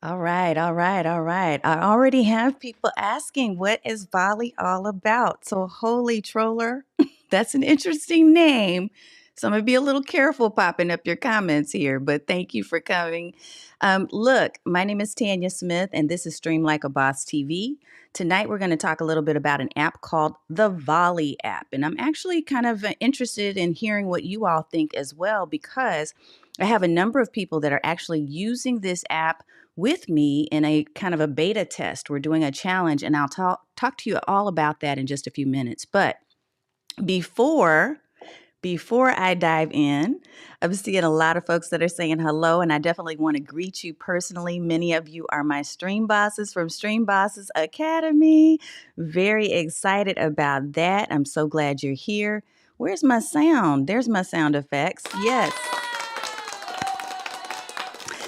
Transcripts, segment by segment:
All right, all right, all right. I already have people asking, what is Volley all about? So, holy troller, that's an interesting name. So, I'm going to be a little careful popping up your comments here, but thank you for coming. Look, my name is Tanya Smith, and this is Stream Like a Boss TV. Tonight, we're going to talk a little bit about an app called the Volley app. And I'm actually kind of interested in hearing what you all think as well, because I have a number of people that are actually using this app with me in a kind of a beta test. We're doing a challenge, and I'll talk to you all about that in just a few minutes. But before I dive in, I'm seeing a lot of folks that are saying hello, and I definitely want to greet you personally. Many of you are my stream bosses from Stream Bosses Academy. Very excited about that. I'm so glad you're here. Where's my sound? There's my sound effects. Yes.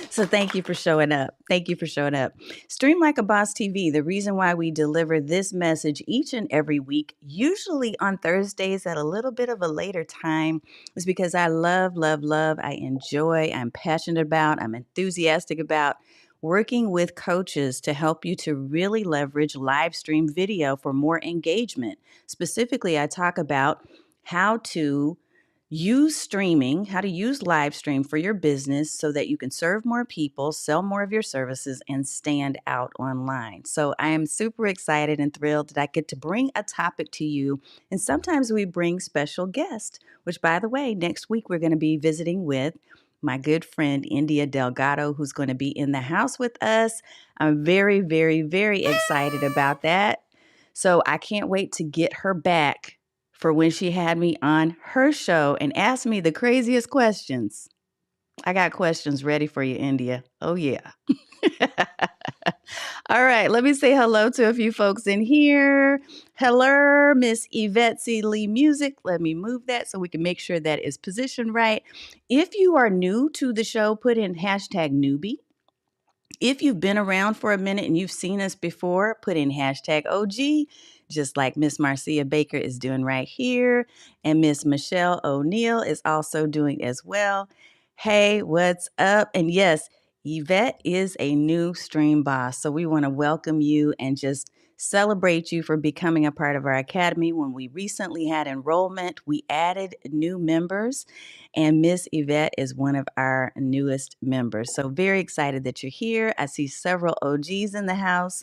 So thank you for showing up. Thank you for showing up. Stream Like a Boss TV, the reason why we deliver this message each and every week, usually on Thursdays at a little bit of a later time, is because I love, love, love, I enjoy, I'm passionate about, I'm enthusiastic about working with coaches to help you to really leverage live stream video for more engagement. Specifically, I talk about how to use streaming, how to use live stream for your business so that you can serve more people, sell more of your services, and stand out online. So I am super excited and thrilled that I get to bring a topic to you. And sometimes we bring special guests, which, by the way, next week we're going to be visiting with my good friend India Delgado, who's going to be in the house with us. I'm very, very, very excited about that. So I can't wait to get her back for when she had me on her show and asked me the craziest questions. I got questions ready for you, India. Oh, yeah. All right, let me say hello to a few folks in here. Hello, Miss Yvette C. Lee Music. Let me move that so we can make sure that is positioned right. If you are new to the show, put in hashtag newbie. If you've been around for a minute and you've seen us before, put in hashtag OG, just like Miss Marcia Baker is doing right here. And Miss Michelle O'Neill is also doing as well. Hey, what's up? And yes, Yvette is a new stream boss. So we want to welcome you and just celebrate you for becoming a part of our academy. When we recently had enrollment, we added new members, and Miss Yvette is one of our newest members. So very excited that you're here. I see several OGs in the house.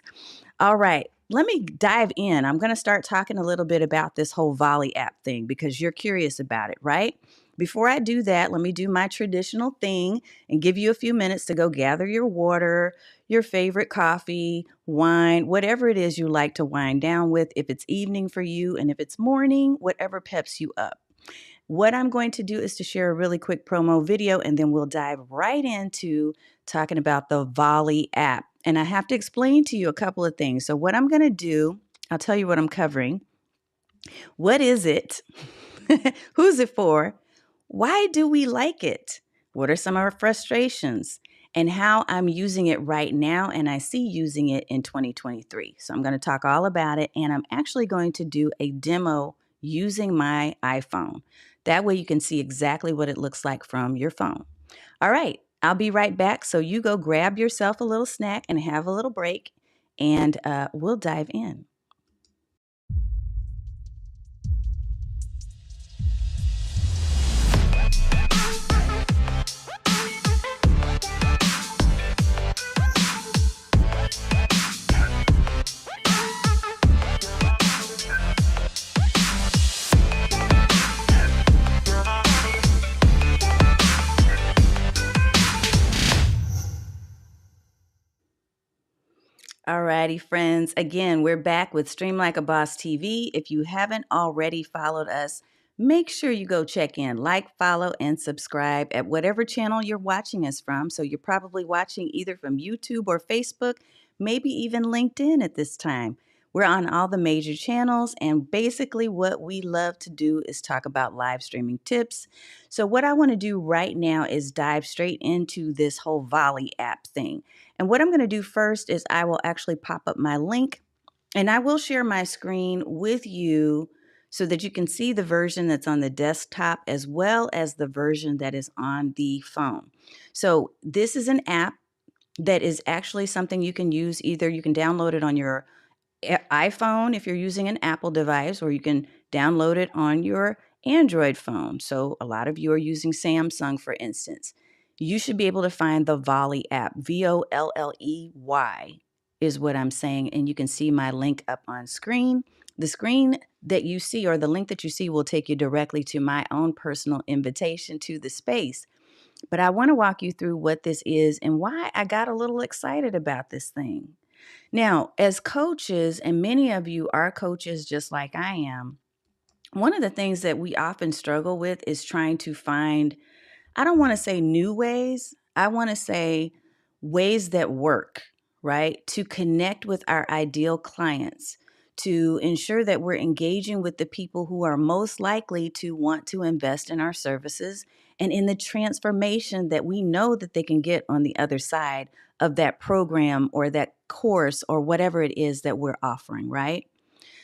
All right, let me dive in. I'm going to start talking a little bit about this whole Volley app thing because you're curious about it, right? Before I do that, let me do my traditional thing and give you a few minutes to go gather your water, your favorite coffee, wine, whatever it is you like to wind down with. If it's evening for you and if it's morning, whatever peps you up. What I'm going to do is to share a really quick promo video, and then we'll dive right into talking about the Volley app. And I have to explain to you a couple of things. So what I'm going to do, I'll tell you what I'm covering. What is it? Who's it for? Why do we like it? What are some of our frustrations? And how I'm using it right now, and I see using it in 2023. So I'm going to talk all about it, and I'm actually going to do a demo using my iPhone. That way you can see exactly what it looks like from your phone. All right, I'll be right back. So you go grab yourself a little snack and have a little break, and we'll dive in. Alrighty, friends. Again, we're back with Stream Like a Boss TV. If you haven't already followed us, make sure you go check in, like, follow, and subscribe at whatever channel you're watching us from. So you're probably watching either from YouTube or Facebook, maybe even LinkedIn at this time. We're on all the major channels, and basically what we love to do is talk about live streaming tips. So what I want to do right now is dive straight into this whole Volley app thing. And what I'm going to do first is I will actually pop up my link, and I will share my screen with you so that you can see the version that's on the desktop as well as the version that is on the phone. So this is an app. that is actually something you can use. Either you can download it on your iPhone if you're using an Apple device, or you can download it on your Android phone. So a lot of you are using Samsung, for instance. You should be able to find the Volley app. Volley is what I'm saying. And you can see my link up on screen. The screen that you see, or the link that you see, will take you directly to my own personal invitation to the space. But I want to walk you through what this is and why I got a little excited about this thing. Now, as coaches, and many of you are coaches just like I am, one of the things that we often struggle with is trying to find, I don't want to say new ways, I want to say ways that work, right? To connect with our ideal clients, to ensure that we're engaging with the people who are most likely to want to invest in our services and in the transformation that we know that they can get on the other side of that program or that course or whatever it is that we're offering, right?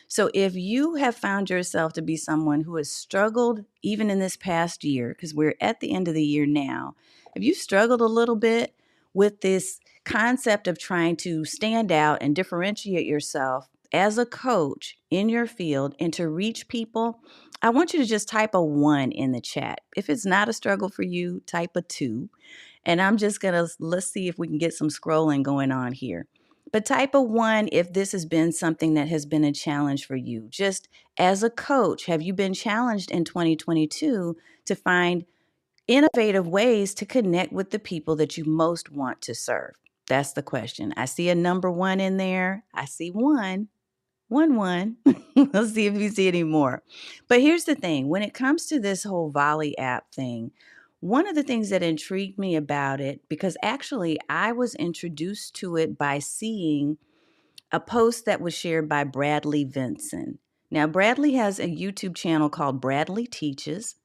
So if you have found yourself to be someone who has struggled even in this past year, because we're at the end of the year now, have you struggled a little bit with this concept of trying to stand out and differentiate yourself as a coach in your field and to reach people? I want you to just type a 1 in the chat. If it's not a struggle for you, type a 2. And I'm just going to, let's see if we can get some scrolling going on here. But type a 1 if this has been something that has been a challenge for you. Just as a coach, have you been challenged in 2022 to find innovative ways to connect with the people that you most want to serve? That's the question. I see a number 1 in there. I see 1. 1. Let's see if you see any more. But here's the thing. When it comes to this whole Volley app thing, one of the things that intrigued me about it, because actually I was introduced to it by seeing a post that was shared by Bradley Vinson. Now, Bradley has a YouTube channel called Bradley Teaches,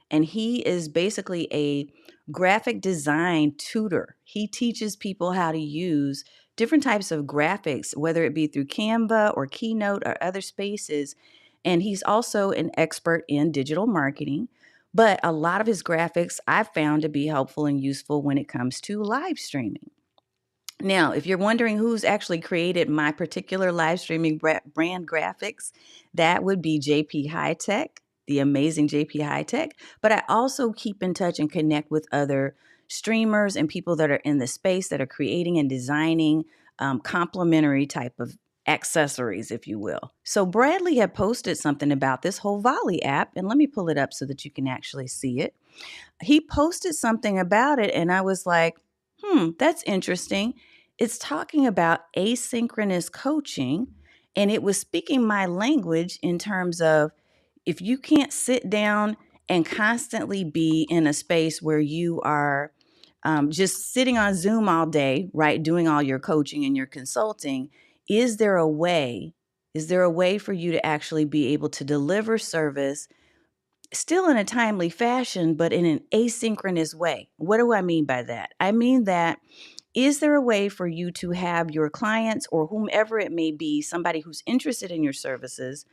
and he is basically a graphic design tutor. He teaches people how to use different types of graphics, whether it be through Canva or Keynote or other spaces. And he's also an expert in digital marketing. But a lot of his graphics I've found to be helpful and useful when it comes to live streaming. Now, if you're wondering who's actually created my particular live streaming brand graphics, that would be JP High Tech, the amazing JP High Tech. But I also keep in touch and connect with other streamers and people that are in the space that are creating and designing complementary type of accessories, if you will. So Bradley had posted something about this whole Volley app, and let me pull it up so that you can actually see it. He posted something about it, and I was like, that's interesting. It's talking about asynchronous coaching, and it was speaking my language in terms of if you can't sit down and constantly be in a space where you are just sitting on Zoom all day, right, doing all your coaching and your consulting, is there a way? Is there a way for you to actually be able to deliver service still in a timely fashion, but in an asynchronous way? What do I mean by that? I mean that is there a way for you to have your clients or whomever it may be, somebody who's interested in your services,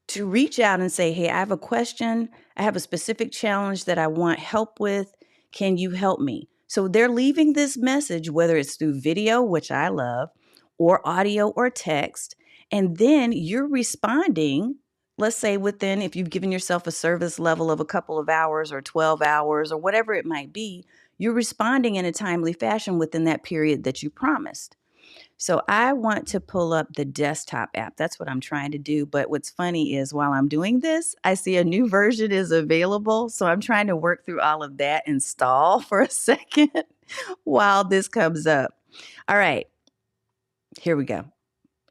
to reach out and say, hey, I have a question. I have a specific challenge that I want help with. Can you help me? So they're leaving this message, whether it's through video, which I love, or audio or text. And then you're responding, let's say within, if you've given yourself a service level of a couple of hours or 12 hours or whatever it might be, you're responding in a timely fashion within that period that you promised. So I want to pull up the desktop app. That's what I'm trying to do. But what's funny is while I'm doing this, I see a new version is available. So I'm trying to work through all of that and stall for a second while this comes up. All right, here we go.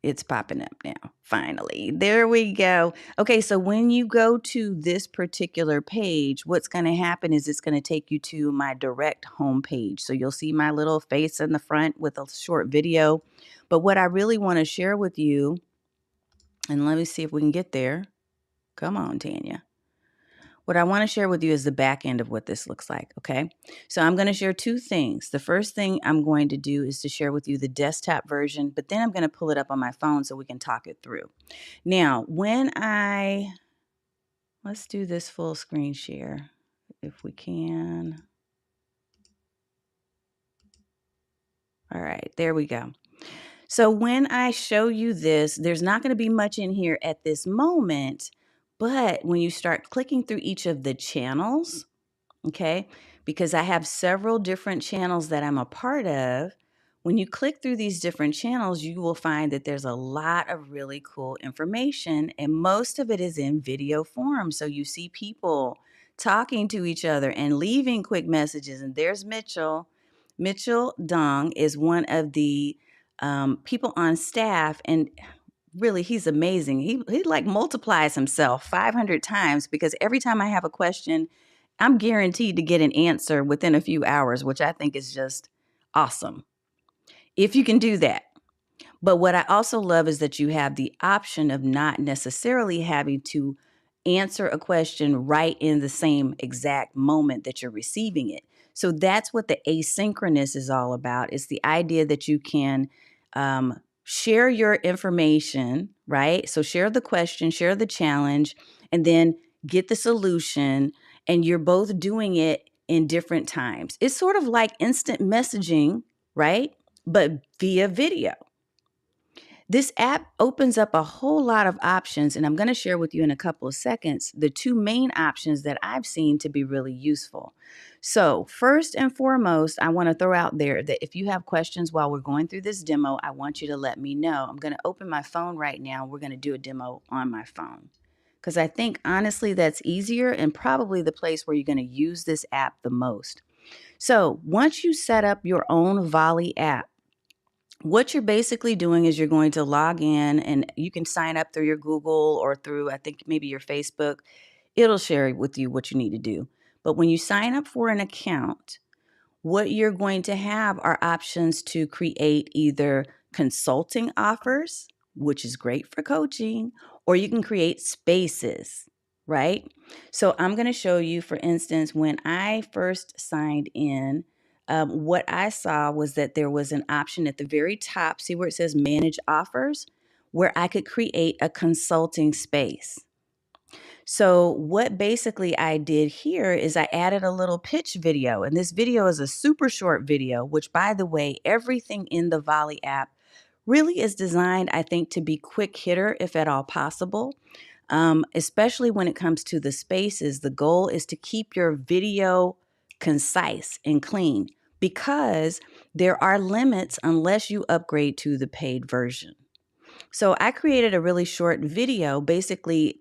It's popping up now. Finally, there we go. Okay, so when you go to this particular page, what's going to happen is it's going to take you to my direct home page. So you'll see my little face in the front with a short video. But what I really want to share with you, and let me see if we can get there. Come on, Tanya. What I want to share with you is the back end of what this looks like, okay? So I'm going to share two things. The first thing I'm going to do is to share with you the desktop version, but then I'm going to pull it up on my phone so we can talk it through. Now, let's do this full screen share if we can. All right, there we go. So when I show you this, there's not going to be much in here at this moment, but when you start clicking through each of the channels, okay, because I have several different channels that I'm a part of, when you click through these different channels, you will find that there's a lot of really cool information, and most of it is in video form. So you see people talking to each other and leaving quick messages. And there's Mitchell. Mitchell Dong is one of the people on staff, and really he's amazing. He like multiplies himself 500 times because every time I have a question, I'm guaranteed to get an answer within a few hours, which I think is just awesome. If you can do that. But what I also love is that you have the option of not necessarily having to answer a question right in the same exact moment that you're receiving it. So that's what the asynchronous is all about. It's the idea that you can share your information, right? So share the question, share the challenge, and then get the solution. And you're both doing it in different times. It's sort of like instant messaging, right? But via video. This app opens up a whole lot of options, and I'm going to share with you in a couple of seconds the two main options that I've seen to be really useful. So, first and foremost, I want to throw out there that if you have questions while we're going through this demo, I want you to let me know. I'm going to open my phone right now. We're going to do a demo on my phone because I think honestly that's easier and probably the place where you're going to use this app the most. So, once you set up your own Volley app, what you're basically doing is you're going to log in and you can sign up through your Google or through, I think, maybe your Facebook. It'll share with you what you need to do. But when you sign up for an account, what you're going to have are options to create either consulting offers, which is great for coaching, or you can create spaces, right? So I'm going to show you, for instance, when I first signed in, what I saw was that there was an option at the very top, see where it says manage offers, where I could create a consulting space. So what basically I did here is I added a little pitch video, and this video is a super short video, which by the way, everything in the Volley app really is designed, I think, to be quick hitter if at all possible. Especially when it comes to the spaces, the goal is to keep your video concise and clean because there are limits unless you upgrade to the paid version. So I created a really short video, basically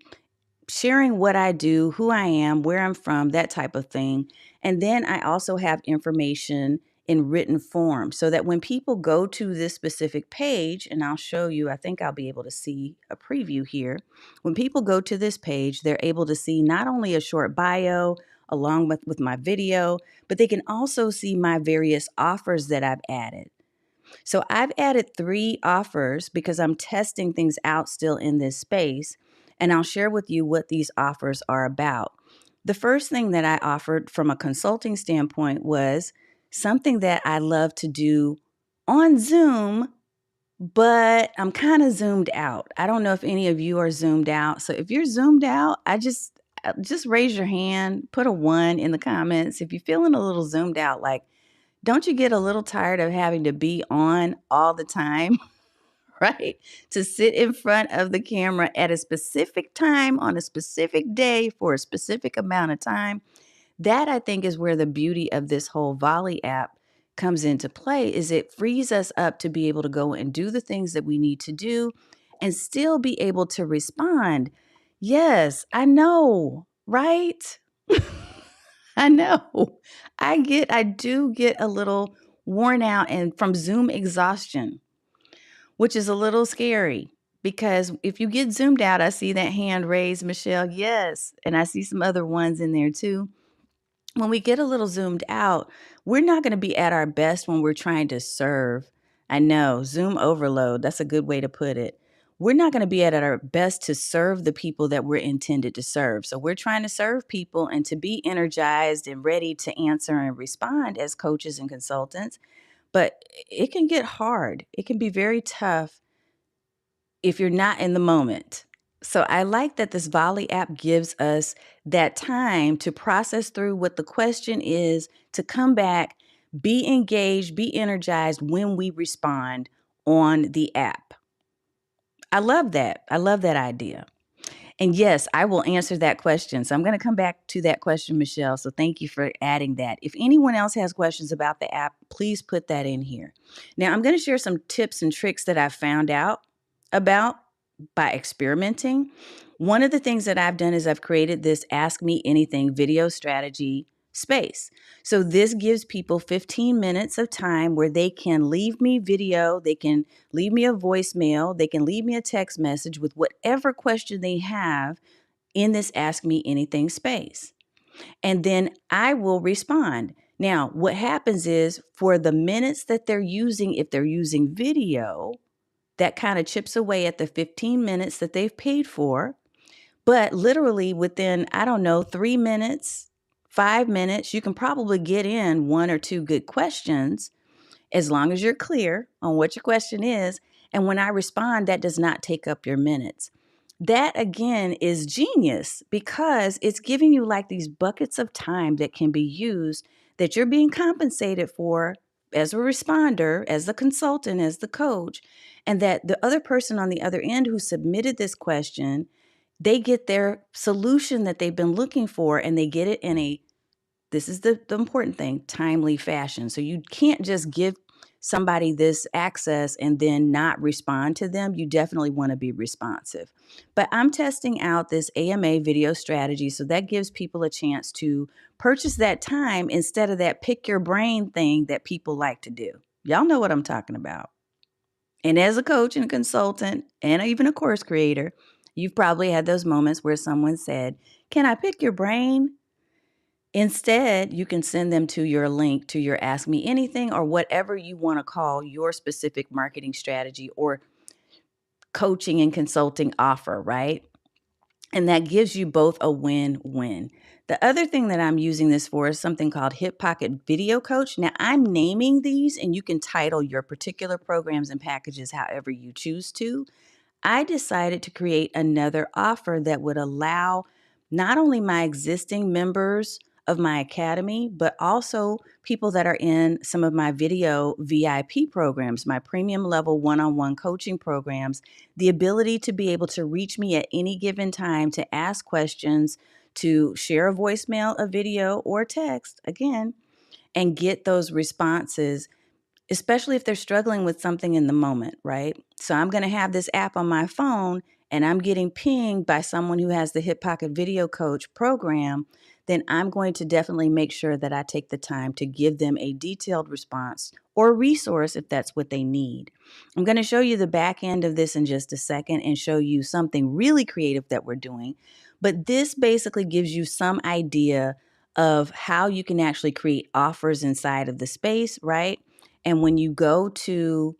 sharing what I do, who I am, where I'm from, that type of thing. And then I also have information in written form so that when people go to this specific page, and I'll show you, I think I'll be able to see a preview here. When people go to this page, they're able to see not only a short bio along with my video, but they can also see my various offers that I've added. So I've added 3 offers because I'm testing things out still in this space, and I'll share with you what these offers are about. The first thing that I offered from a consulting standpoint was something that I love to do on Zoom, but I'm kind of zoomed out. I don't know if any of you are zoomed out. So if you're zoomed out, just raise your hand, put a 1 in the comments. If you're feeling a little zoomed out, like, don't you get a little tired of having to be on all the time, right? To sit in front of the camera at a specific time on a specific day for a specific amount of time. That I think is where the beauty of this whole Volley app comes into play is it frees us up to be able to go and do the things that we need to do and still be able to respond. Yes, I know, right? I know. I do get a little worn out and from Zoom exhaustion, which is a little scary because if you get zoomed out, I see that hand raised, Michelle. Yes. And I see some other ones in there too. When we get a little zoomed out, we're not going to be at our best when we're trying to serve. I know, Zoom overload, that's a good way to put it. We're not going to be at our best to serve the people that we're intended to serve. So we're trying to serve people and to be energized and ready to answer and respond as coaches and consultants. But it can get hard. It can be very tough if you're not in the moment. So I like that this Volley app gives us that time to process through what the question is, to come back, Be engaged, be energized when we respond on the app. I love that. I love that idea. And yes, I will answer that question. So I'm going to come back to that question, Michelle. So thank you for adding that. If anyone else has questions about the app, please put that in here. Now, I'm going to share some tips and tricks that I've found out about by experimenting. One of the things that I've done is I've created this Ask Me Anything video strategy space. So this gives people 15 minutes of time where they can leave me video, they can leave me a voicemail, they can leave me a text message with whatever question they have in this Ask Me Anything space. And then I will respond. Now, what happens is for the minutes that they're using, if they're using video, that kind of chips away at the 15 minutes that they've paid for. But literally within, I don't know, 3 minutes, 5 minutes, you can probably get in 1 or 2 good questions as long as you're clear on what your question is. And when I respond, that does not take up your minutes. That again is genius because it's giving you like these buckets of time that can be used that you're being compensated for as a responder, as the consultant, as the coach, and that the other person on the other end who submitted this question, they get their solution that they've been looking for and they get it in a, this is the important thing, timely fashion. So you can't just give somebody this access and then not respond to them. You definitely want to be responsive. But I'm testing out this AMA video strategy. So that gives people a chance to purchase that time instead of that pick your brain thing that people like to do. Y'all know what I'm talking about. And as a coach and a consultant and even a course creator, you've probably had those moments where someone said, "Can I pick your brain?" Instead, you can send them to your link to your Ask Me Anything or whatever you want to call your specific marketing strategy or coaching and consulting offer, right? And that gives you both a win-win. The other thing that I'm using this for is something called Hip Pocket Video Coach. Now, I'm naming these, and you can title your particular programs and packages however you choose to. I decided to create another offer that would allow not only my existing members of my academy, but also people that are in some of my video VIP programs, my premium level one-on-one coaching programs, the ability to be able to reach me at any given time to ask questions, to share a voicemail, a video, or text, again, and get those responses, especially if they're struggling with something in the moment, right? So I'm going to have this app on my phone and I'm getting pinged by someone who has the Hip Pocket Video Coach program, then I'm going to definitely make sure that I take the time to give them a detailed response or resource if that's what they need. I'm going to show you the back end of this in just a second and show you something really creative that we're doing. But this basically gives you some idea of how you can actually create offers inside of the space, right? And when you go to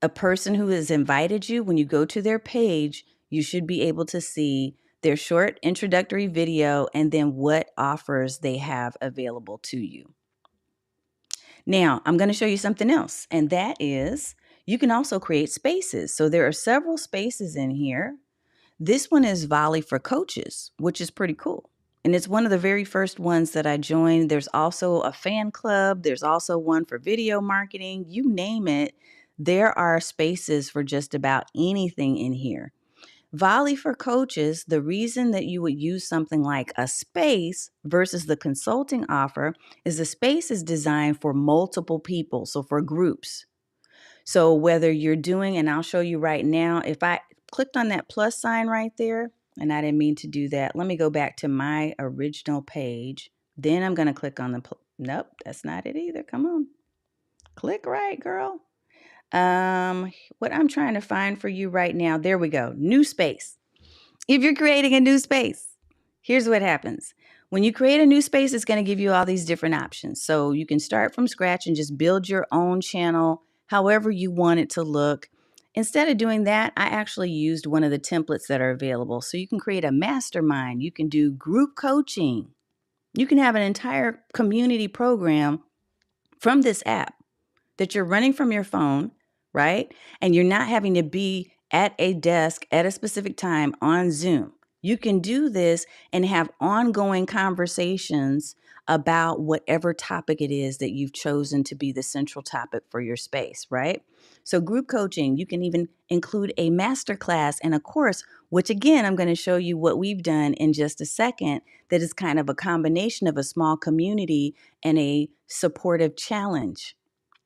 a person who has invited you, when you go to their page, you should be able to see their short introductory video and then what offers they have available to you. Now, I'm going to show you something else, and that is you can also create spaces. So there are several spaces in here. This one is Volley for Coaches, which is pretty cool. And it's one of the very first ones that I joined. There's also a fan club. There's also one for video marketing. You name it. There are spaces for just about anything in here. Volley for Coaches, the reason that you would use something like a space versus the consulting offer is the space is designed for multiple people, so for groups. So whether you're doing, and I'll show you right now, if I clicked on that plus sign right there, and I didn't mean to do that. Let me go back to my original page. Then I'm going to click on the, nope, that's not it either. Come on. Click right, girl. What I'm trying to find for you right now, there we go. New space. If you're creating a new space, here's what happens. When you create a new space, it's going to give you all these different options. So you can start from scratch and just build your own channel however you want it to look. Instead of doing that, I actually used one of the templates that are available. So you can create a mastermind. You can do group coaching. You can have an entire community program from this app that you're running from your phone, right? And you're not having to be at a desk at a specific time on Zoom. You can do this and have ongoing conversations about whatever topic it is that you've chosen to be the central topic for your space, right? So, group coaching, you can even include a master class and a course, which again, I'm going to show you what we've done in just a second, that is kind of a combination of a small community and a supportive challenge.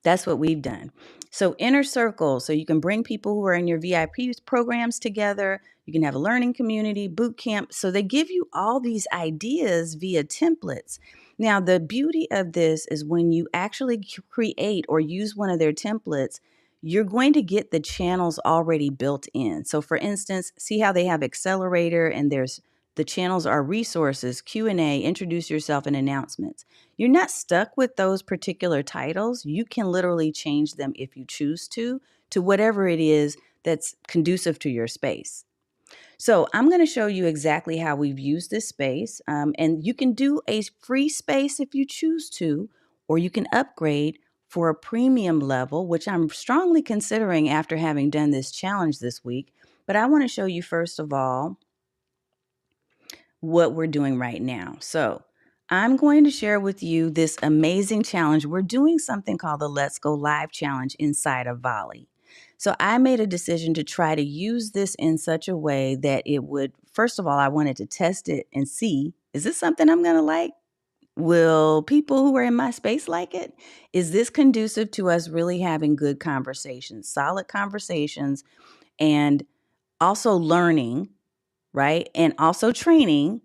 That's what we've done. So, inner circle, so you can bring people who are in your VIP programs together. You can have a learning community, boot camp. So, they give you all these ideas via templates. Now, the beauty of this is when you actually create or use one of their templates, you're going to get the channels already built in. So, for instance, see how they have accelerator and there's the channels are resources, Q&A, introduce yourself, and announcements. You're not stuck with those particular titles. You can literally change them if you choose to whatever it is that's conducive to your space. So I'm going to show you exactly how we've used this space. And you can do a free space if you choose to, or you can upgrade for a premium level, which I'm strongly considering after having done this challenge this week. But I want to show you, first of all, what we're doing right now. So I'm going to share with you this amazing challenge. We're doing something called the Let's Go Live challenge inside of Volley. So I made a decision to try to use this in such a way that it would, first of all, I wanted to test it and see, is this something I'm going to like? Will people who are in my space like it? Is this conducive to us really having good conversations, solid conversations, and also learning, right? And also training.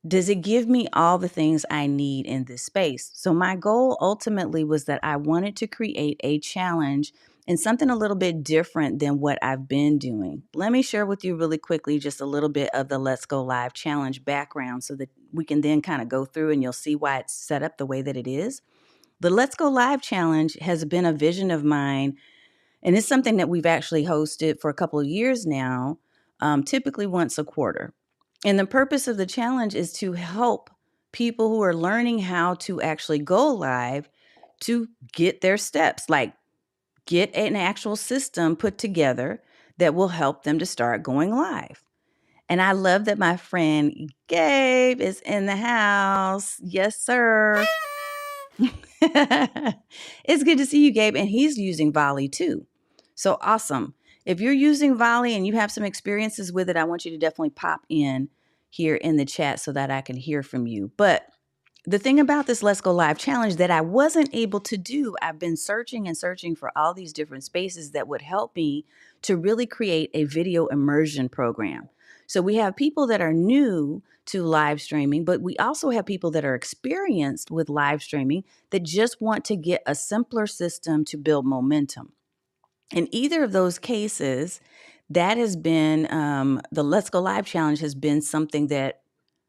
Does it give me all the things I need in this space? So my goal ultimately was that I wanted to create a challenge and something a little bit different than what I've been doing. Let me share with you really quickly just a little bit of the Let's Go Live challenge background so that we can then kind of go through and you'll see why it's set up the way that it is. The Let's Go Live challenge has been a vision of mine, and it's something that we've actually hosted for a couple of years now, typically once a quarter. And the purpose of the challenge is to help people who are learning how to actually go live to get their steps, like get an actual system put together that will help them to start going live. And I love that my friend Gabe is in the house. Yes, sir. It's good to see you, Gabe. And he's using Volley too. So awesome. If you're using Volley and you have some experiences with it, I want you to definitely pop in here in the chat so that I can hear from you. But the thing about this Let's Go Live challenge that I wasn't able to do, I've been searching and searching for all these different spaces that would help me to really create a video immersion program. So we have people that are new to live streaming, but we also have people that are experienced with live streaming that just want to get a simpler system to build momentum. In either of those cases, that has been the Let's Go Live challenge has been something that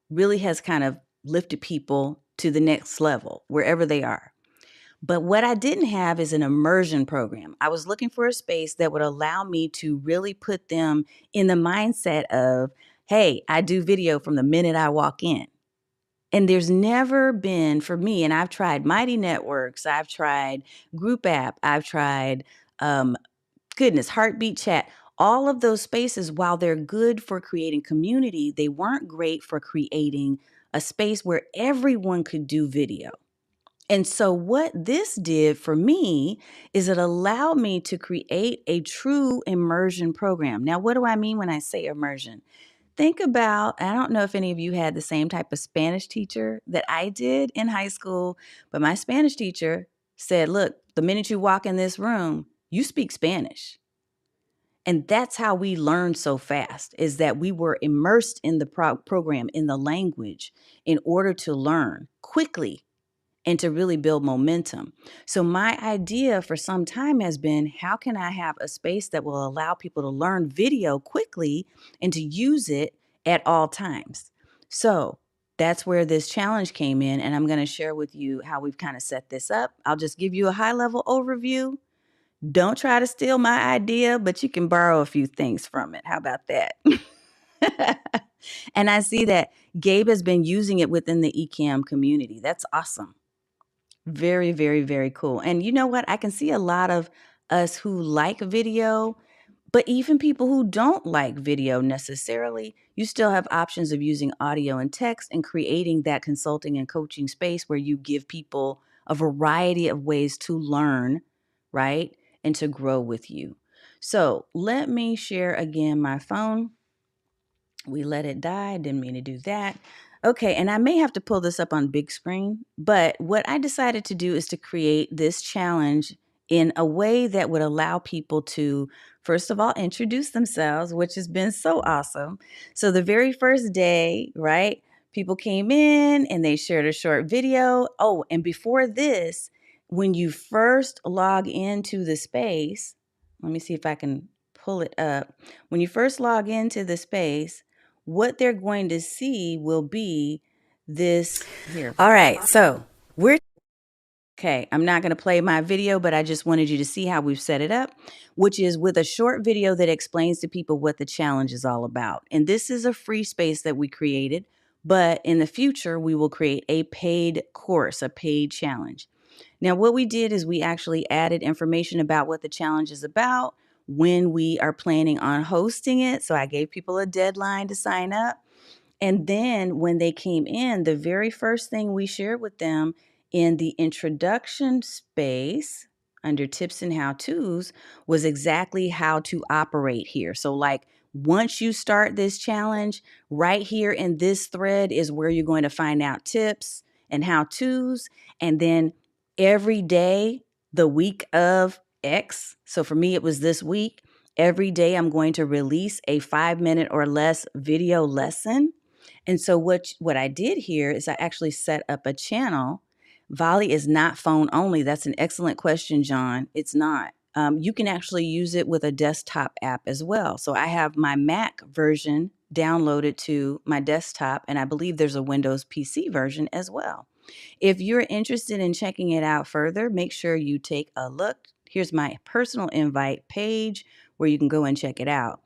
really has kind of lifted people to the next level, wherever they are. But what I didn't have is an immersion program. I was looking for a space that would allow me to really put them in the mindset of, hey, I do video from the minute I walk in. And there's never been for me, and I've tried Mighty Networks, I've tried Group App, I've tried, Heartbeat Chat. All of those spaces, while they're good for creating community, they weren't great for creating a space where everyone could do video. And so what this did for me is it allowed me to create a true immersion program. Now, what do I mean when I say immersion? Think about, I don't know if any of you had the same type of Spanish teacher that I did in high school, but my Spanish teacher said, look, the minute you walk in this room, you speak Spanish. And that's how we learned so fast, is that we were immersed in the program, in the language, in order to learn quickly and to really build momentum. So my idea for some time has been, how can I have a space that will allow people to learn video quickly and to use it at all times? So that's where this challenge came in, and I'm going to share with you how we've kind of set this up. I'll just give you a high-level overview. Don't try to steal my idea, but you can borrow a few things from it. How about that? And I see that Gabe has been using it within the eCam community. That's awesome. Very, very, very cool. And you know what? I can see a lot of us who like video, But even people who don't like video necessarily, you still have options of using audio and text and creating that consulting and coaching space where you give people a variety of ways to learn, right? And to grow with you. So let me share again my phone. We let it die. Didn't mean to do that. Okay, and I may have to pull this up on big screen, but what I decided to do is to create this challenge in a way that would allow people to, first of all, introduce themselves, which has been so awesome. So the very first day, right, people came in and they shared a short video. Oh, and before this, when you first log into the space, let me see if I can pull it up. When you first log into the space, what they're going to see will be this here. All right, so we're okay. I'm not going to play my video, but I just wanted you to see how we've set it up, which is with a short video that explains to people what the challenge is all about. And this is a free space that we created, but in the future, we will create a paid course, a paid challenge. Now, what we did is we actually added information about what the challenge is about, when we are planning on hosting it. So I gave people a deadline to sign up. And then when they came in, the very first thing we shared with them in the introduction space under tips and how to's was exactly how to operate here. So, like, once you start this challenge, right here in this thread is where you're going to find out tips and how to's. And then every day, the week of X, so for me, it was this week, every day I'm going to release a 5-minute or less video lesson. And so what I did here is I actually set up a channel. Volley is not phone only. That's an excellent question, John. It's not. You can actually use it with a desktop app as well. So I have my Mac version downloaded to my desktop, and I believe there's a Windows PC version as well. If you're interested in checking it out further, make sure you take a look. Here's my personal invite page where you can go and check it out.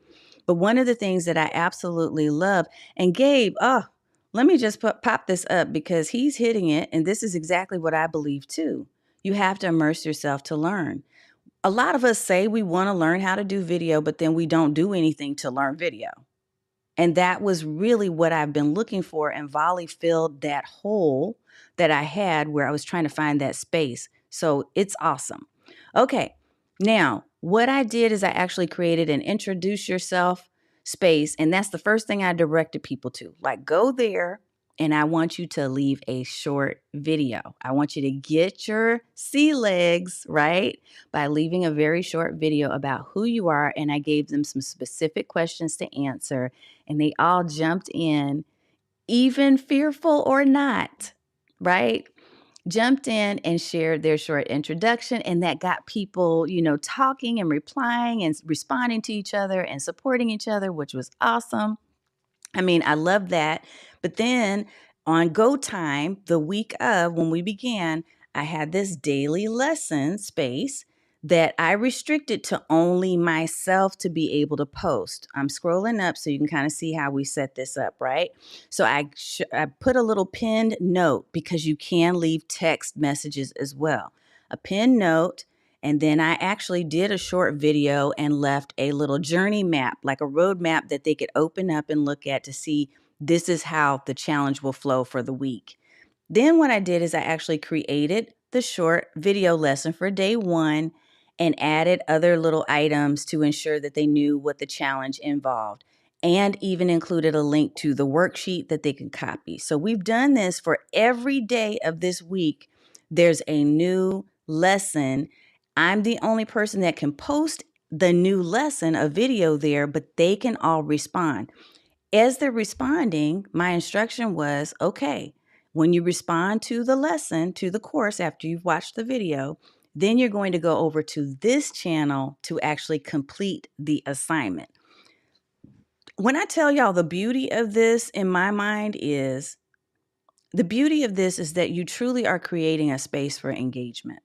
But one of the things that I absolutely love, and Gabe, let me just pop this up because he's hitting it, and this is exactly what I believe too. You have to immerse yourself to learn. A lot of us say we want to learn how to do video, but then we don't do anything to learn video. And that was really what I've been looking for. And Volley filled that hole that I had where I was trying to find that space. So it's awesome. Okay. Now, what I did is I actually created an introduce yourself space. And that's the first thing I directed people to. Like, go there and I want you to leave a short video. I want you to get your sea legs, right? By leaving a very short video about who you are. And I gave them some specific questions to answer. And they all jumped in, even fearful or not, right? Jumped in and shared their short introduction. And that got people, talking and replying and responding to each other and supporting each other, which was awesome. I mean, I love that. But then on go time, the week of when we began, I had this daily lesson space that I restricted to only myself to be able to post. I'm scrolling up so you can kind of see how we set this up, right? So I put a little pinned note because you can leave text messages as well. A pinned note. And then I actually did a short video and left a little journey map, like a road map that they could open up and look at to see this is how the challenge will flow for the week. Then what I did is I actually created the short video lesson for day 1 and added other little items to ensure that they knew what the challenge involved, and even included a link to the worksheet that they can copy. So we've done this for every day of this week. There's a new lesson. I'm the only person that can post the new lesson, a video there, but they can all respond. As they're responding, my instruction was, okay, when you respond to the lesson, to the course after you've watched the video, then you're going to go over to this channel to actually complete the assignment. When I tell y'all the beauty of this in my mind is, the beauty of this is that you truly are creating a space for engagement.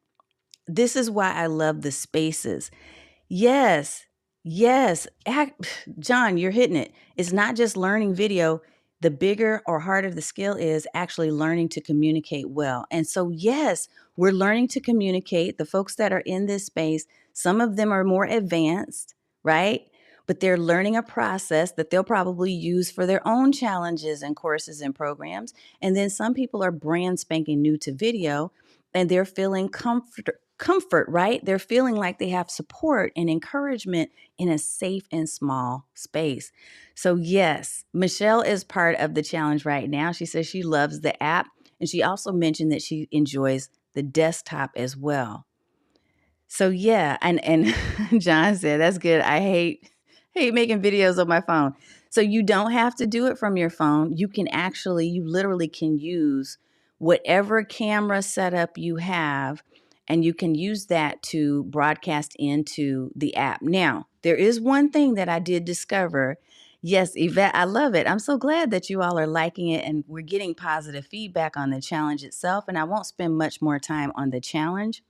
This is why I love the spaces. Yes. John, you're hitting it. It's not just learning video. The bigger or harder the skill is actually learning to communicate well. And so, yes, we're learning to communicate. The folks that are in this space, some of them are more advanced, right? but they're learning a process that they'll probably use for their own challenges and courses and programs. And then some people are brand spanking new to video and they're feeling comfort, right? They're feeling like they have support and encouragement in a safe and small space. So, yes, Michelle is part of the challenge right now. She says she loves the app. And she also mentioned that she enjoys the desktop as well. So yeah, and John said that's good. I hate making videos on my phone. So you don't have to do it from your phone. You literally can use whatever camera setup you have, and you can use that to broadcast into the app. Now, there is one thing that I did discover. Yes, Yvette, I love it. I'm so glad that you all are liking it and we're getting positive feedback on the challenge itself. And I won't spend much more time on the challenge,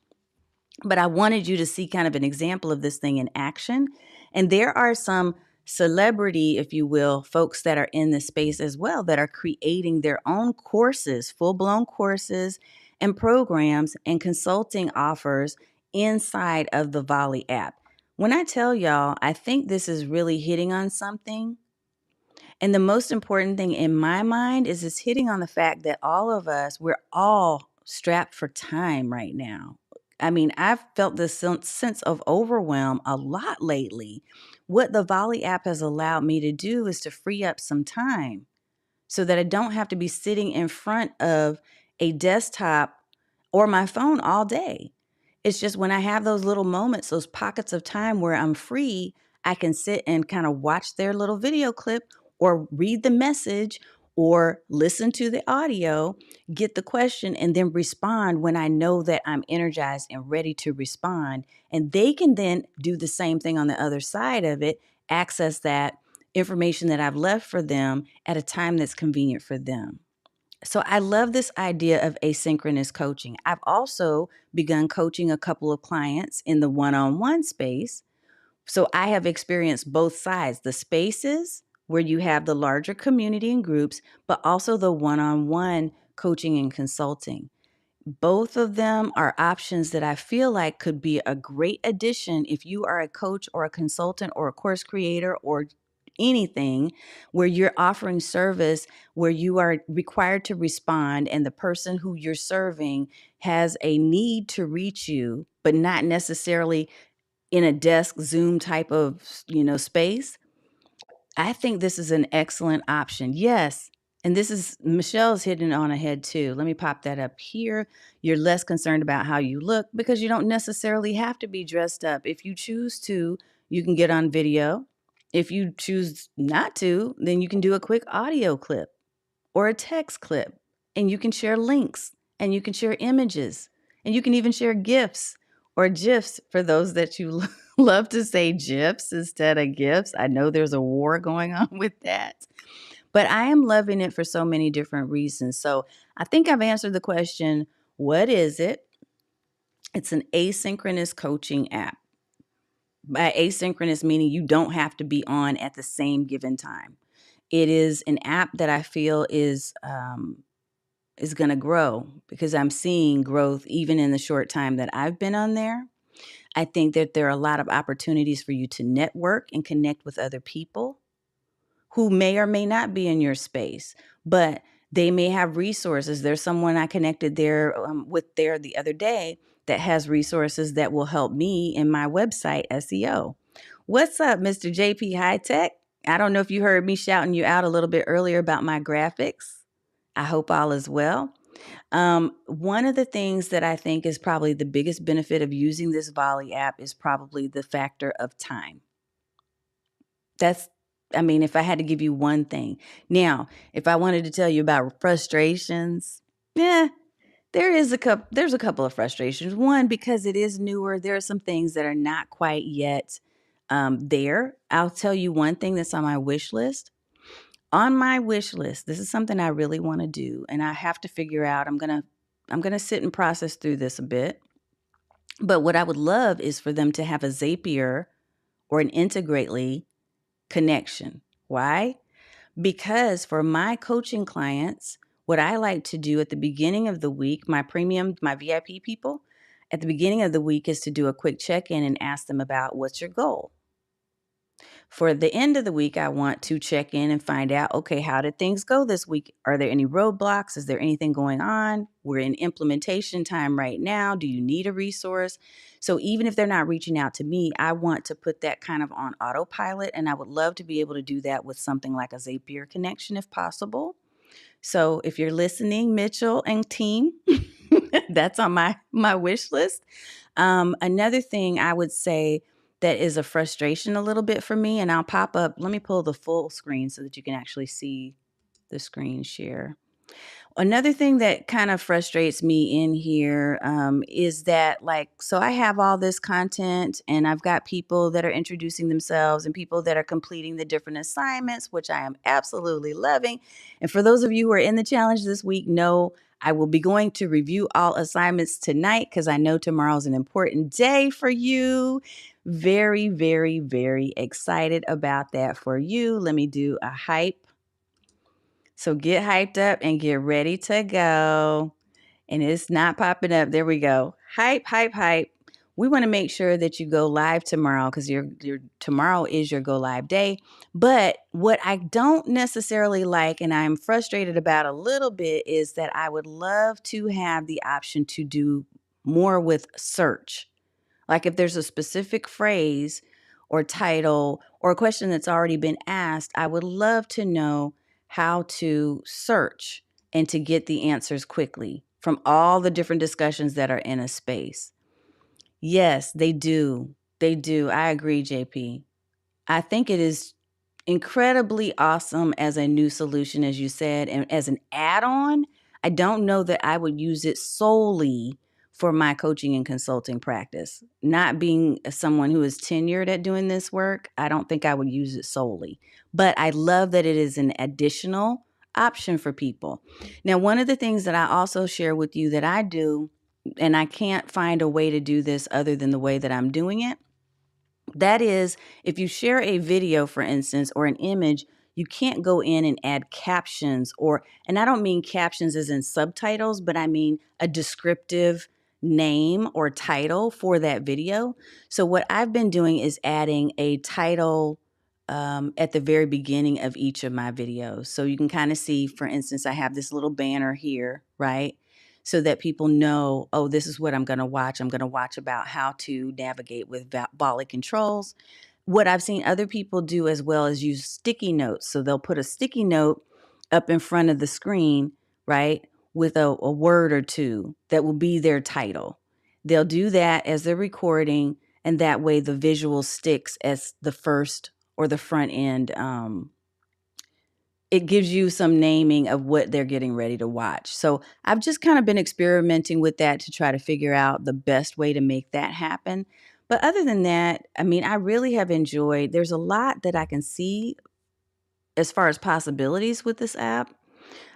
but I wanted you to see kind of an example of this thing in action. And there are some celebrity, if you will, folks that are in this space as well that are creating their own courses, full-blown courses and programs and consulting offers inside of the Volley app. When I tell y'all, I think this is really hitting on something. And the most important thing in my mind is it's hitting on the fact that all of us, we're all strapped for time right now. I mean, I've felt this sense of overwhelm a lot lately. What the Volley app has allowed me to do is to free up some time so that I don't have to be sitting in front of a desktop or my phone all day. It's just when I have those little moments, those pockets of time where I'm free, I can sit and kind of watch their little video clip or read the message or listen to the audio, get the question, and then respond when I know that I'm energized and ready to respond. And they can then do the same thing on the other side of it, access that information that I've left for them at a time that's convenient for them. So I love this idea of asynchronous coaching. I've also begun coaching a couple of clients in the one-on-one space. So I have experienced both sides, the spaces where you have the larger community and groups, but also the one-on-one coaching and consulting. Both of them are options that I feel like could be a great addition if you are a coach or a consultant or a course creator or anything where you're offering service where you are required to respond and the person who you're serving has a need to reach you, but not necessarily in a desk Zoom type of, space. I think this is an excellent option. Yes. And this is Michelle's hitting on ahead too. Let me pop that up here. You're less concerned about how you look because you don't necessarily have to be dressed up. If you choose to, you can get on video. If you choose not to, then you can do a quick audio clip or a text clip, and you can share links and you can share images and you can even share GIFs or GIFs for those that you love to say GIFs instead of GIFs. I know there's a war going on with that, but I am loving it for so many different reasons. So I think I've answered the question, what is it? It's an asynchronous coaching app. By asynchronous, meaning you don't have to be on at the same given time. It is an app that I feel is going to grow because I'm seeing growth even in the short time that I've been on there. I think that there are a lot of opportunities for you to network and connect with other people who may or may not be in your space, but they may have resources. There's someone I connected there with there the other day that has resources that will help me in my website SEO. What's up, Mr. JP High Tech? I don't know if you heard me shouting you out a little bit earlier about my graphics. I hope all is well. One of the things that I think is probably the biggest benefit of using this Volley app is probably the factor of time. If I had to give you one thing. Now, if I wanted to tell you about frustrations, there's a couple of frustrations. One, because it is newer, there are some things that are not quite yet there. I'll tell you one thing that's on my wish list. On my wish list, this is something I really want to do, and I have to figure out. I'm gonna sit and process through this a bit. But what I would love is for them to have a Zapier or an Integrately connection. Why? Because for my coaching clients, what I like to do at the beginning of the week, my VIP people, at the beginning of the week is to do a quick check-in and ask them about what's your goal? For the end of the week, I want to check in and find out, okay, how did things go this week? Are there any roadblocks? Is there anything going on? We're in implementation time right now. Do you need a resource? So even if they're not reaching out to me, I want to put that kind of on autopilot. And I would love to be able to do that with something like a Zapier connection if possible. So if you're listening, Mitchell and team, that's on my wish list. Another thing I would say that is a frustration a little bit for me, and I'll pop up. Let me pull the full screen so that you can actually see the screen share. Another thing that kind of frustrates me in here is that, like, so I have all this content and I've got people that are introducing themselves and people that are completing the different assignments, which I am absolutely loving. And for those of you who are in the challenge this week, know I will be going to review all assignments tonight because I know tomorrow's an important day for you. Very, very, very excited about that for you. Let me do a hype. So get hyped up and get ready to go. And it's not popping up. There we go. Hype, hype, hype. We want to make sure that you go live tomorrow because your tomorrow is your go live day. But what I don't necessarily like and I'm frustrated about a little bit is that I would love to have the option to do more with search. Like if there's a specific phrase or title or a question that's already been asked, I would love to know how to search and to get the answers quickly from all the different discussions that are in a space. Yes, they do. They do. I agree, JP. I think it is incredibly awesome as a new solution, as you said, and as an add-on. I don't know that I would use it solely for my coaching and consulting practice. Not being someone who is tenured at doing this work, I don't think I would use it solely. But I love that it is an additional option for people. Now, one of the things that I also share with you that I do, and I can't find a way to do this other than the way that I'm doing it, that is, if you share a video, for instance, or an image, you can't go in and add captions and I don't mean captions as in subtitles, but I mean a descriptive name or title for that video. So what I've been doing is adding a title at the very beginning of each of my videos. So you can kind of see, for instance, I have this little banner here, right? So that people know, oh, this is what I'm going to watch. I'm going to watch about how to navigate with volley controls. What I've seen other people do as well is use sticky notes. So they'll put a sticky note up in front of the screen, right, with a word or two that will be their title. They'll do that as they're recording, and that way the visual sticks as the first or the front end. It gives you some naming of what they're getting ready to watch. So I've just kind of been experimenting with that to try to figure out the best way to make that happen. But other than that, I mean, I really have enjoyed, there's a lot that I can see as far as possibilities with this app.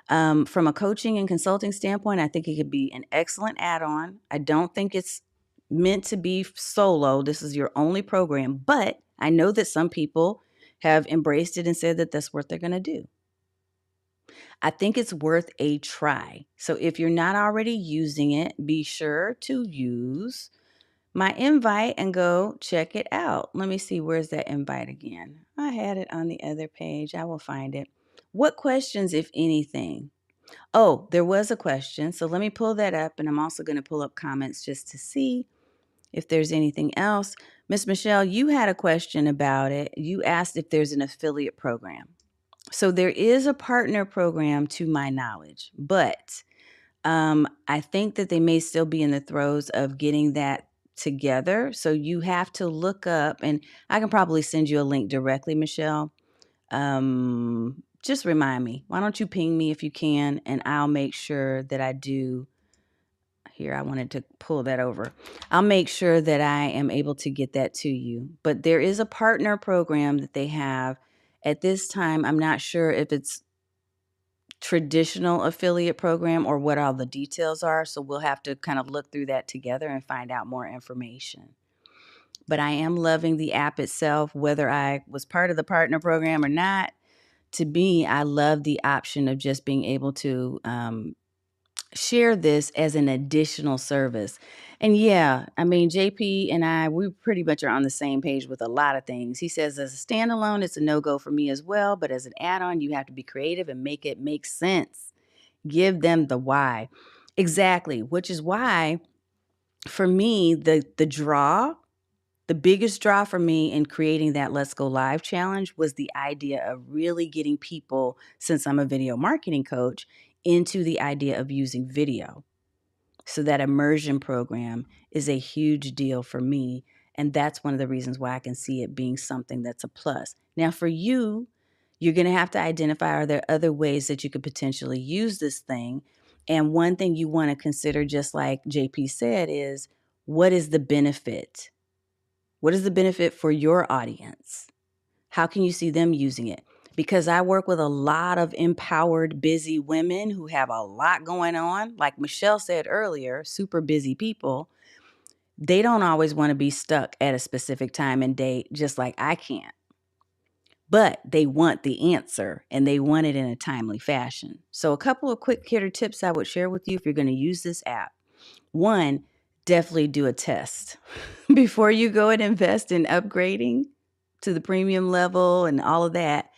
From a coaching and consulting standpoint, I think it could be an excellent add-on. I don't think it's meant to be solo. This is your only program, but I know that some people have embraced it and said that that's what they're going to do. I think it's worth a try. So if you're not already using it, be sure to use my invite and go check it out. Let me see, where's that invite again? I had it on the other page. I will find it. What questions, if anything? Oh, there was a question. So let me pull that up, and I'm also going to pull up comments just to see if there's anything else. Miss Michelle, you had a question about it. You asked if there's an affiliate program. So there is a partner program to my knowledge, but I think that they may still be in the throes of getting that together. So you have to look up, and I can probably send you a link directly, Michelle. Just remind me. Why don't you ping me if you can, and I'll make sure that I do. Here, I wanted to pull that over. I'll make sure that I am able to get that to you. But there is a partner program that they have. At this time, I'm not sure if it's traditional affiliate program or what all the details are. So we'll have to kind of look through that together and find out more information. But I am loving the app itself, whether I was part of the partner program or not. To me, I love the option of just being able to share this as an additional service. And yeah, I mean, JP and I, we pretty much are on the same page with a lot of things. He says, as a standalone, it's a no-go for me as well. But as an add-on, you have to be creative and make it make sense. Give them the why. Exactly, which is why for me, the biggest draw for me in creating that Let's Go Live challenge was the idea of really getting people, since I'm a video marketing coach, into the idea of using video. So that immersion program is a huge deal for me. And that's one of the reasons why I can see it being something that's a plus. Now, for you, you're going to have to identify, are there other ways that you could potentially use this thing? And one thing you want to consider, just like JP said, is what is the benefit? What is the benefit for your audience? How can you see them using it? Because I work with a lot of empowered, busy women who have a lot going on. Like Michelle said earlier, super busy people. They don't always want to be stuck at a specific time and date, just like I can't. But they want the answer and they want it in a timely fashion. So a couple of quick hitter tips I would share with you if you're going to use this app. One, definitely do a test before you go and invest in upgrading to the premium level and all of that.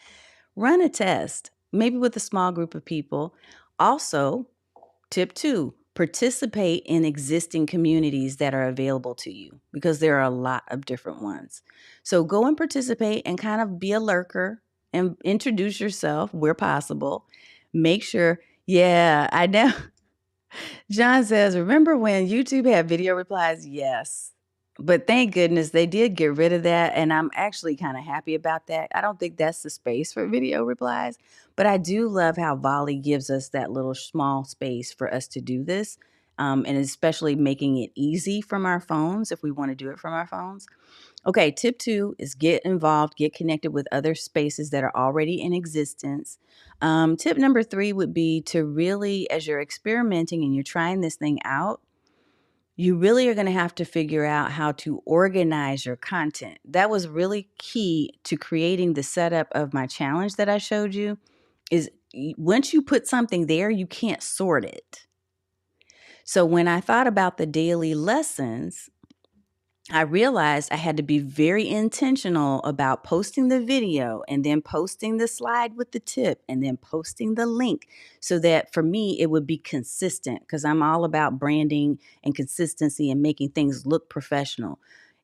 Run a test, maybe with a small group of people. Also, tip 2, participate in existing communities that are available to you, because there are a lot of different ones. So go and participate and kind of be a lurker and introduce yourself where possible. Make sure, yeah, I know. John says, remember when YouTube had video replies? Yes. But thank goodness they did get rid of that. And I'm actually kind of happy about that. I don't think that's the space for video replies. But I do love how Volley gives us that little small space for us to do this. And especially making it easy from our phones if we want to do it from our phones. Okay, tip 2 is get involved, get connected with other spaces that are already in existence. Tip number 3 would be to really, as you're experimenting and you're trying this thing out, you really are going to have to figure out how to organize your content. That was really key to creating the setup of my challenge that I showed you. Is once you put something there, you can't sort it. So when I thought about the daily lessons, I realized I had to be very intentional about posting the video and then posting the slide with the tip and then posting the link, so that for me, it would be consistent, because I'm all about branding and consistency and making things look professional.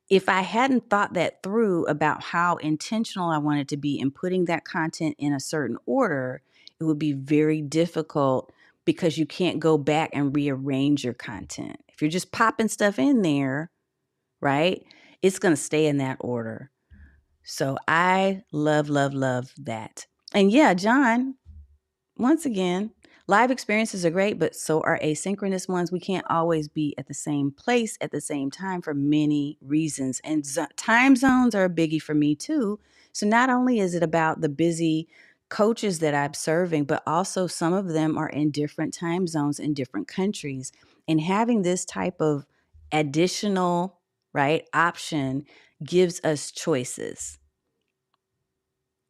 If I hadn't thought that through about how intentional I wanted to be in putting that content in a certain order, it would be very difficult, because you can't go back and rearrange your content. If you're just popping stuff in there, right? It's going to stay in that order. So I love, love, love that. And yeah, John, once again, live experiences are great, but so are asynchronous ones. We can't always be at the same place at the same time for many reasons. And time zones are a biggie for me too. So not only is it about the busy coaches that I'm serving, but also some of them are in different time zones in different countries. And having this type of additional, right, option gives us choices.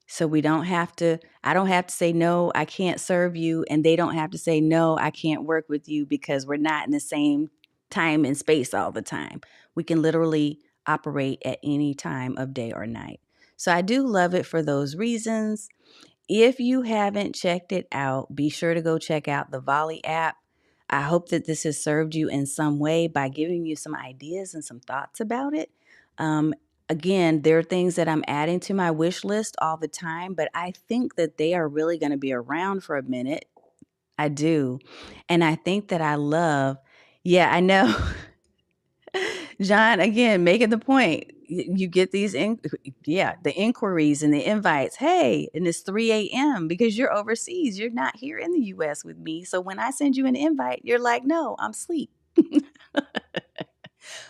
So we don't have to, I don't have to say, no, I can't serve you. And they don't have to say, no, I can't work with you, because we're not in the same time and space all the time. We can literally operate at any time of day or night. So I do love it for those reasons. If you haven't checked it out, be sure to go check out the Volley app. I hope that this has served you in some way by giving you some ideas and some thoughts about it. Again, there are things that I'm adding to my wish list all the time, but I think that they are really going to be around for a minute. I do. And I think that I love, yeah, I know. John, again, making the point. You get these, the inquiries and the invites. Hey, and it's 3 a.m. because you're overseas. You're not here in the U.S. with me. So when I send you an invite, you're like, no, I'm asleep.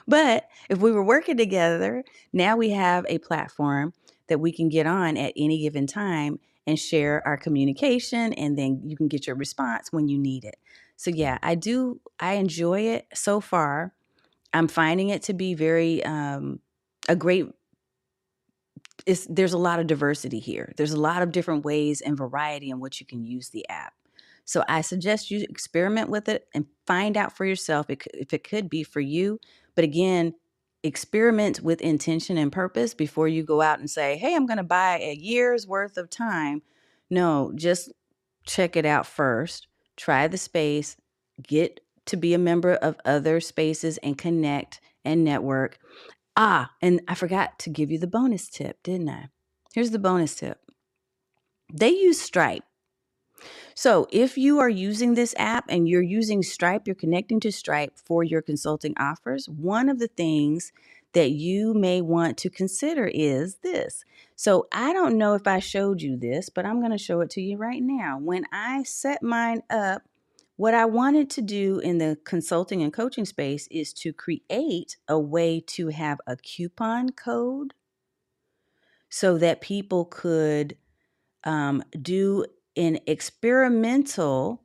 But if we were working together, now we have a platform that we can get on at any given time and share our communication, and then you can get your response when you need it. So yeah, I enjoy it so far. I'm finding it to be very a great, there's a lot of diversity here. There's a lot of different ways and variety in which you can use the app. So I suggest you experiment with it and find out for yourself if it could be for you. But again, experiment with intention and purpose before you go out and say, hey, I'm going to buy a year's worth of time. No, just check it out first. Try the space, get to be a member of other spaces and connect and network. And I forgot to give you the bonus tip, didn't I? Here's the bonus tip. They use Stripe. So if you are using this app and you're using Stripe, you're connecting to Stripe for your consulting offers, one of the things that you may want to consider is this. So I don't know if I showed you this, but I'm going to show it to you right now. When I set mine up, what I wanted to do in the consulting and coaching space is to create a way to have a coupon code so that people could do an experimental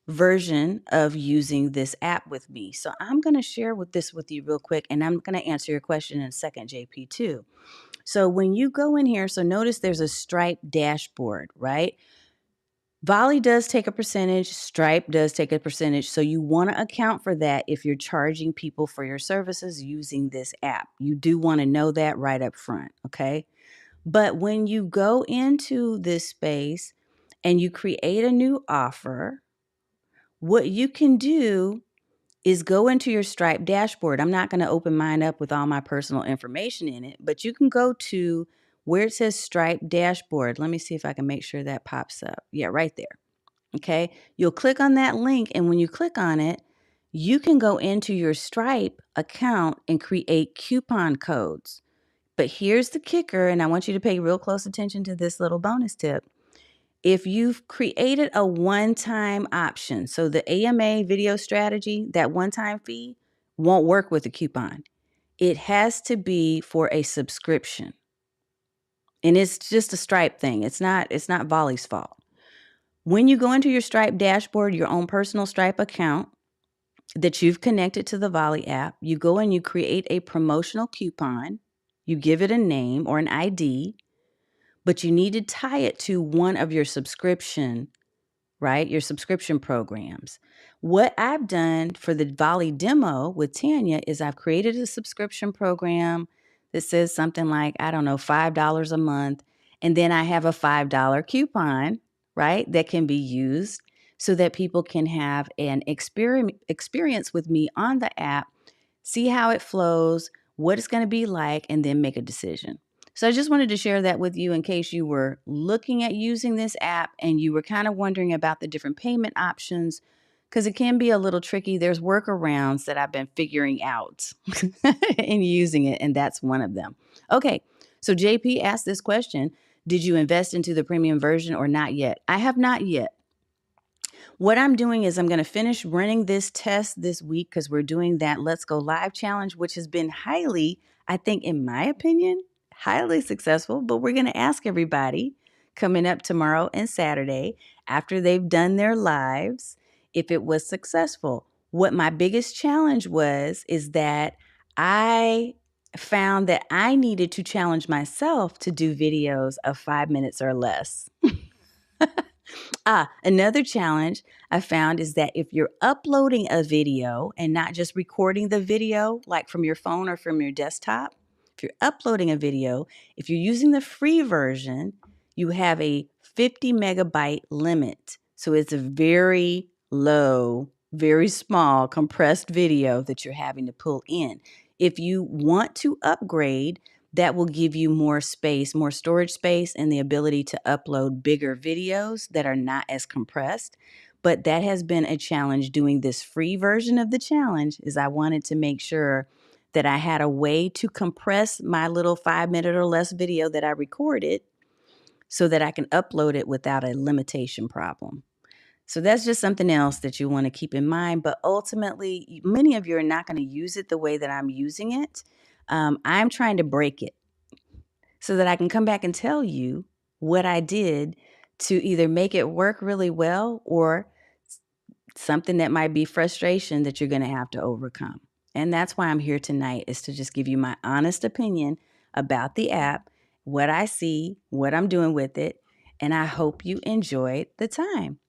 version of using this app with me. So I'm going to share this with you real quick, and I'm going to answer your question in a second, JP, too. So when you go in here, so notice there's a Stripe dashboard, right? Volley does take a percentage, Stripe does take a percentage. So you want to account for that if you're charging people for your services using this app. You do want to know that right up front, okay? But when you go into this space and you create a new offer, what you can do is go into your Stripe dashboard. I'm not going to open mine up with all my personal information in it, but you can go to where it says Stripe dashboard. Let me see if I can make sure that pops up. Yeah, right there. Okay. You'll click on that link, and when you click on it, you can go into your Stripe account and create coupon codes. But here's the kicker, and I want you to pay real close attention to this little bonus tip. If you've created a one-time option, so the AMA video strategy, that one-time fee won't work with a coupon. It has to be for a subscription. And it's just a Stripe thing. It's not Volley's fault. When you go into your Stripe dashboard, your own personal Stripe account that you've connected to the Volley app, you go and you create a promotional coupon. You give it a name or an ID, but you need to tie it to one of your subscription, right? Your subscription programs. What I've done for the Volley demo with Tanya is I've created a subscription program that says something like, I don't know, $5 a month. And then I have a $5 coupon, right, that can be used so that people can have an experience with me on the app, see how it flows, what it's going to be like, and then make a decision. So I just wanted to share that with you in case you were looking at using this app and you were kind of wondering about the different payment options, because it can be a little tricky. There's workarounds that I've been figuring out in using it, and that's one of them. Okay, so JP asked this question, did you invest into the premium version or not yet? I have not yet. What I'm doing is I'm going to finish running this test this week because we're doing that Let's Go Live challenge, which has been highly, I think, in my opinion, highly successful. But we're going to ask everybody coming up tomorrow and Saturday after they've done their lives if it was successful. What my biggest challenge was is that I found that I needed to challenge myself to do videos of 5 minutes or less. Another challenge I found is that if you're uploading a video and not just recording the video, like from your phone or from your desktop, if you're uploading a video, if you're using the free version, you have a 50 megabyte limit. So it's a very low, very small compressed video that you're having to pull in. If you want to upgrade, that will give you more space, more storage space, and the ability to upload bigger videos that are not as compressed. But that has been a challenge doing this free version of the challenge, is I wanted to make sure that I had a way to compress my little 5 minute or less video that I recorded so that I can upload it without a limitation problem. So that's just something else that you want to keep in mind. But ultimately, many of you are not going to use it the way that I'm using it. I'm trying to break it so that I can come back and tell you what I did to either make it work really well or something that might be frustration that you're going to have to overcome. And that's why I'm here tonight, is to just give you my honest opinion about the app, what I see, what I'm doing with it, and I hope you enjoyed the time.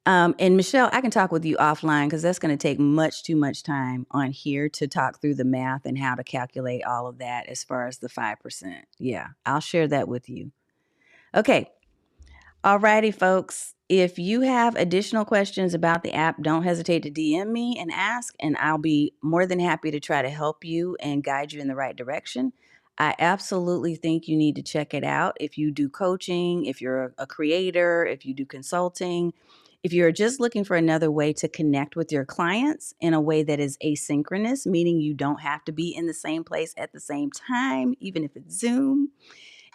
And Michelle, I can talk with you offline because that's going to take much too much time on here to talk through the math and how to calculate all of that as far as the 5%. Yeah, I'll share that with you. Okay. Alrighty, folks. If you have additional questions about the app, don't hesitate to DM me and ask, and I'll be more than happy to try to help you and guide you in the right direction. I absolutely think you need to check it out. If you do coaching, if you're a creator, if you do consulting, if you're just looking for another way to connect with your clients in a way that is asynchronous, meaning you don't have to be in the same place at the same time, even if it's Zoom.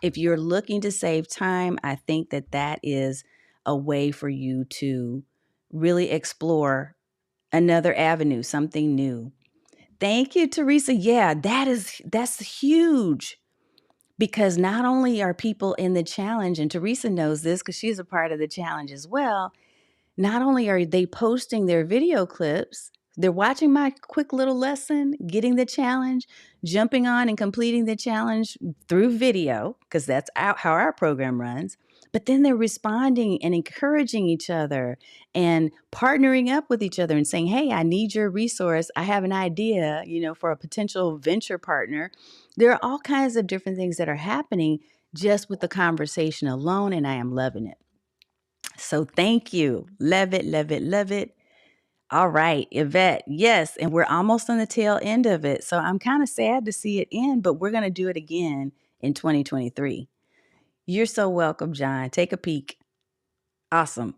If you're looking to save time, I think that that is a way for you to really explore another avenue, something new. Thank you, Teresa. Yeah, that's huge because not only are people in the challenge, and Teresa knows this because she's a part of the challenge as well, not only are they posting their video clips, they're watching my quick little lesson, getting the challenge, jumping on and completing the challenge through video, because that's how our program runs. But then they're responding and encouraging each other and partnering up with each other and saying, hey, I need your resource. I have an idea, for a potential venture partner. There are all kinds of different things that are happening just with the conversation alone, and I am loving it. So thank you. Love it, love it, love it. All right, Yvette. Yes, and we're almost on the tail end of it. So I'm kind of sad to see it end, but we're going to do it again in 2023. You're so welcome, John. Take a peek. Awesome.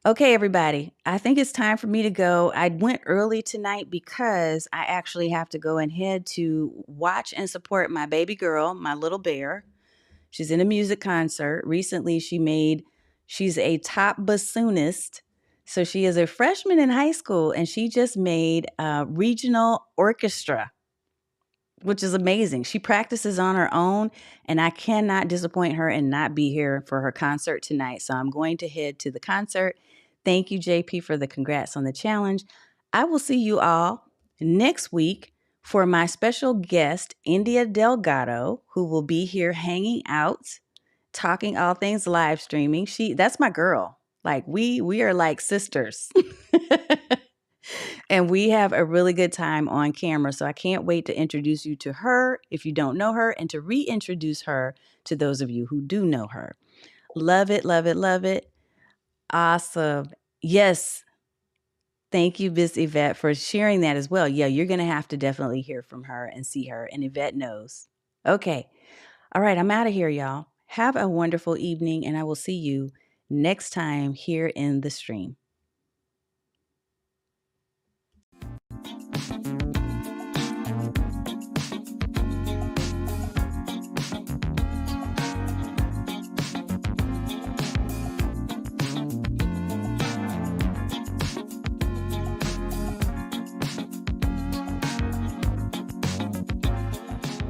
Okay, everybody. I think it's time for me to go. I went early tonight because I actually have to go and head to watch and support my baby girl, my little bear. She's in a music concert. Recently, she's a top bassoonist. So she is a freshman in high school and she just made a regional orchestra, which is amazing. She practices on her own and I cannot disappoint her and not be here for her concert tonight. So I'm going to head to the concert. Thank you, JP, for the congrats on the challenge. I will see you all next week for my special guest, India Delgado, who will be here hanging out, talking all things live streaming. That's my girl. Like we are like sisters. And we have a really good time on camera. So I can't wait to introduce you to her if you don't know her and to reintroduce her to those of you who do know her. Love it, love it, love it. Awesome. Yes. Thank you, Miss Yvette, for sharing that as well. Yeah, you're going to have to definitely hear from her and see her. And Yvette knows. Okay. All right. I'm out of here, y'all. Have a wonderful evening, and I will see you next time here in the stream.